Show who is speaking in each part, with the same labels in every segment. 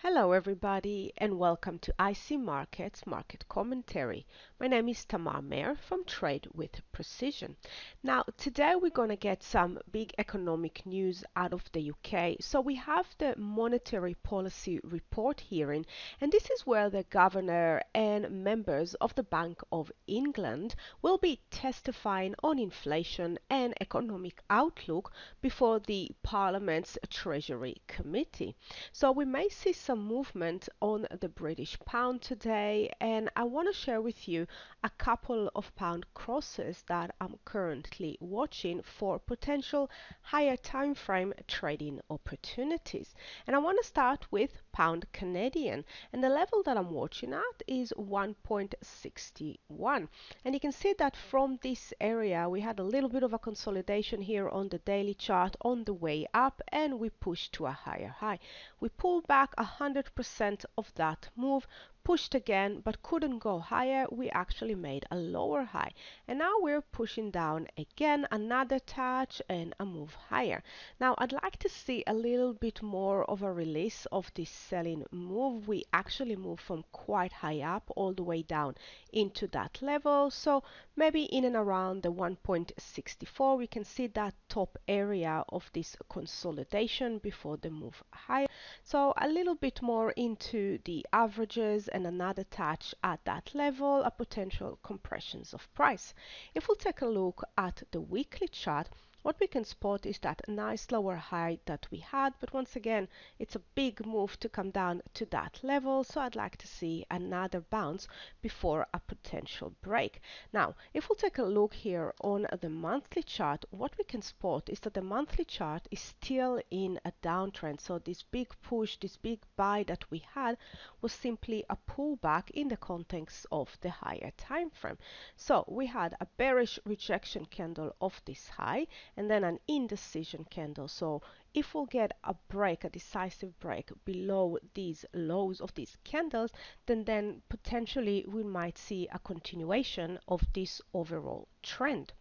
Speaker 1: Hello everybody and welcome to IC Markets Market Commentary. My name is Tamar Mehr from Trade with Precision. Now today we're going to get some big economic news out of the UK. So we have the monetary policy report hearing, and this is where the governor and members of the Bank of England will be testifying on inflation and economic outlook before the Parliament's Treasury Committee. So we may see some movement on the British pound today, and I want to share with you a couple of pound crosses that I'm currently watching for potential higher time frame trading opportunities. And I want to start with pound Canadian, and the level that I'm watching at is 1.61. And you can see that from this area we had a little bit of a consolidation here on the daily chart on the way up, and we pushed to a higher high. We pulled back 100% of that move, pushed again, but couldn't go higher. We actually made a lower high. And now we're pushing down again, another touch and a move higher. Now I'd like to see a little bit more of a release of this selling move. We actually moved from quite high up all the way down into that level. So maybe in and around the 1.64, we can see that top area of this consolidation before the move higher. So a little bit more into the averages and another touch at that level, a potential compressions of price. If we'll take a look at the weekly chart, what we can spot is that nice lower high that we had, but once again it's a big move to come down to that level, so I'd like to see another bounce before a potential break. Now if we'll take a look here on the monthly chart, what we can spot is that the monthly chart is still in a downtrend. So this big push, this big buy that we had was simply a pullback in the context of the higher time frame. So we had a bearish rejection candle of this high and then an indecision candle. So if we'll get a break, a decisive break below these lows of these candles, then potentially we might see a continuation of this overall trend.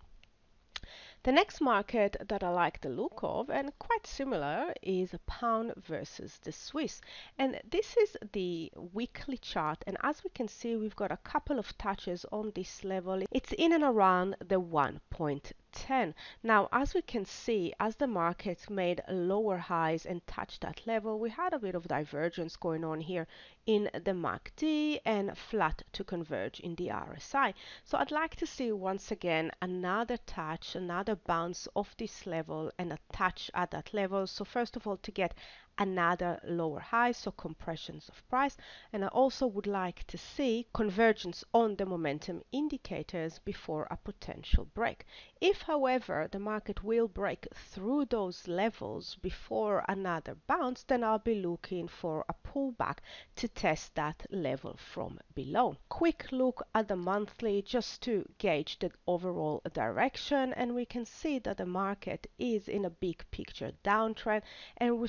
Speaker 1: The next market that I like the look of, and quite similar, is pound versus the Swiss. And this is the weekly chart. And as we can see, we've got a couple of touches on this level. It's in and around the 1.10. Now, as we can see, as the market made lower highs and touched that level, we had a bit of divergence going on here in the MACD and flat to converge in the RSI. So I'd like to see once again another touch, another bounce off this level and a touch at that level. So first of all, to get another lower high, so compressions of price, and I also would like to see convergence on the momentum indicators before a potential break. If however the market will break through those levels before another bounce, then I'll be looking for a pullback to test that level from below. Quick look at the monthly just to gauge the overall direction, and we can see that the market is in a big picture downtrend, and we're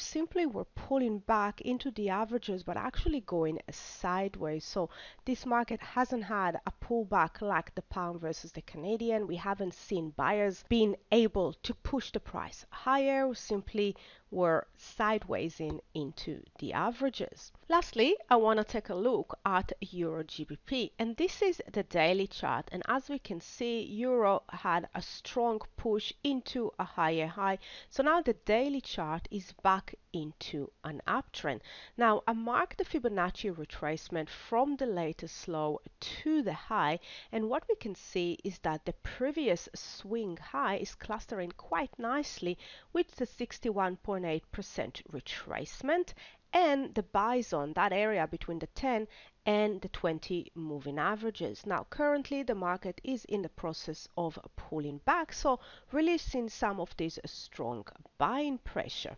Speaker 1: pulling back into the averages but actually going sideways. So this market hasn't had a pullback like the pound versus the Canadian. We haven't seen buyers being able to push the price higher, simply were sideways into the averages. Lastly, I want to take a look at Euro GBP, and this is the daily chart. And as we can see, Euro had a strong push into a higher high. So now the daily chart is back into an uptrend. Now I marked the Fibonacci retracement from the latest low to the high, and what we can see is that the previous swing high is clustering quite nicely with the 61.8% retracement, and the buy zone, that area between the 10 and the 20 moving averages. Now currently the market is in the process of pulling back, so releasing some of this strong buying pressure.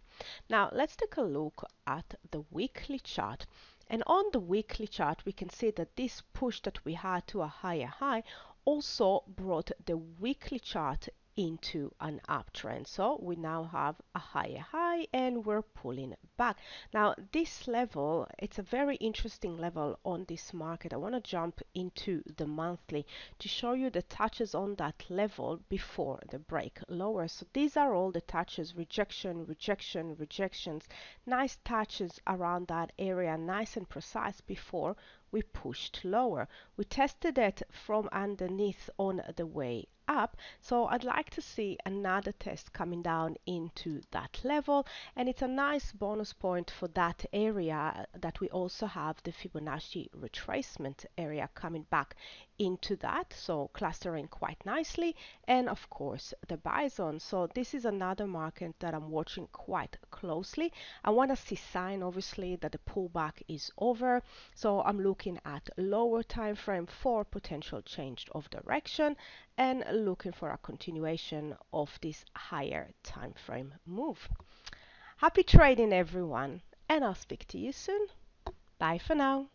Speaker 1: Now let's take a look at the weekly chart. And on the weekly chart, we can see that this push that we had to a higher high also brought the weekly chart into an uptrend. So we now have a higher high and we're pulling back. Now this level, it's a very interesting level on this market. I want to jump into the monthly to show you the touches on that level before the break lower. So these are all the touches: rejection, rejection, rejections, nice touches around that area, nice and precise before we pushed lower. We tested it from underneath on the way up, so I'd like to see another test coming down into that level, and it's a nice bonus point for that area that we also have the Fibonacci retracement area coming back into that, so clustering quite nicely, and of course the buy zone. So this is another market that I'm watching quite closely. I want to see sign obviously that the pullback is over, so I'm looking at lower time frame for potential change of direction and looking for a continuation of this higher time frame move. Happy trading everyone, and I'll speak to you soon. Bye for now.